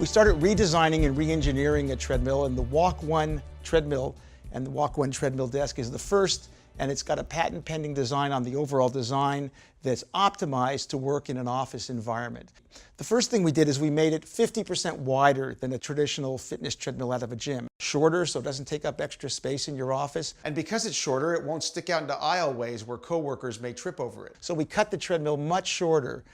We started redesigning and re-engineering a treadmill, and the Walk One treadmill and the Walk One Treadmill Desk is the first, and it's got a patent pending design on the overall design that's optimized to work in an office environment. The first thing we did is we made it 50% wider than a traditional fitness treadmill out of a gym. Shorter, so it doesn't take up extra space in your office. And because it's shorter, it won't stick out into aisleways where coworkers may trip over it. So we cut the treadmill much shorter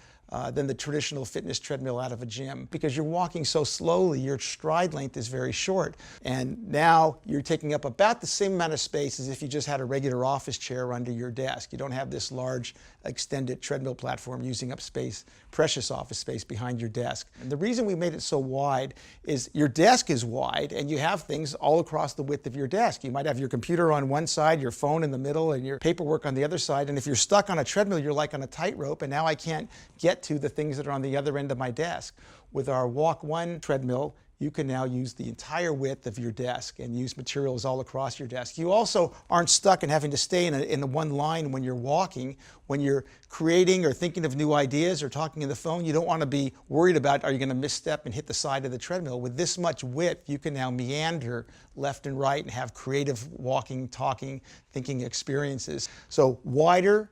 than the traditional fitness treadmill out of a gym. Because you're walking so slowly, your stride length is very short. And now you're taking up about the same amount of space as if you just had a regular office chair under your desk. You don't have this large extended treadmill platform using up space, precious office space behind your desk. And the reason we made it so wide is your desk is wide and you have things all across the width of your desk. You might have your computer on one side, your phone in the middle, and your paperwork on the other side. And if you're stuck on a treadmill, you're like on a tightrope, and now I can't get to the things that are on the other end of my desk. With our Walk One treadmill, you can now use the entire width of your desk and use materials all across your desk. You also aren't stuck in having to stay in the one line when you're walking. When you're creating or thinking of new ideas or talking on the phone, you don't want to be worried about, are you going to misstep and hit the side of the treadmill? With this much width, you can now meander left and right and have creative walking, talking, thinking experiences. So wider,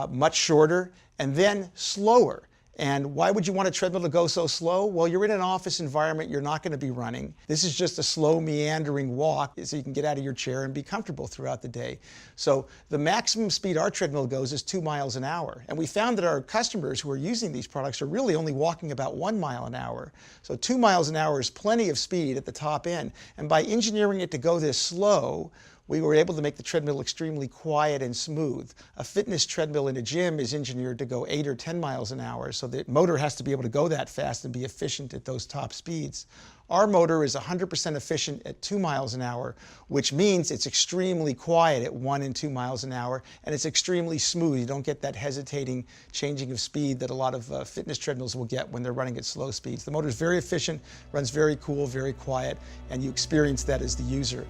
much shorter, and then slower. And why would you want a treadmill to go so slow? Well, you're in an office environment, you're not going to be running. This is just a slow, meandering walk so you can get out of your chair and be comfortable throughout the day. So the maximum speed our treadmill goes is 2 miles an hour. And we found that our customers who are using these products are really only walking about 1 mile an hour. So 2 miles an hour is plenty of speed at the top end. And by engineering it to go this slow, we were able to make the treadmill extremely quiet and smooth. A fitness treadmill in a gym is engineered to go 8 or 10 miles an hour, so the motor has to be able to go that fast and be efficient at those top speeds. Our motor is 100% efficient at 2 miles an hour, which means it's extremely quiet at 1 and 2 miles an hour, and it's extremely smooth. You don't get that hesitating changing of speed that a lot of fitness treadmills will get when they're running at slow speeds. The motor is very efficient, runs very cool, very quiet, and you experience that as the user.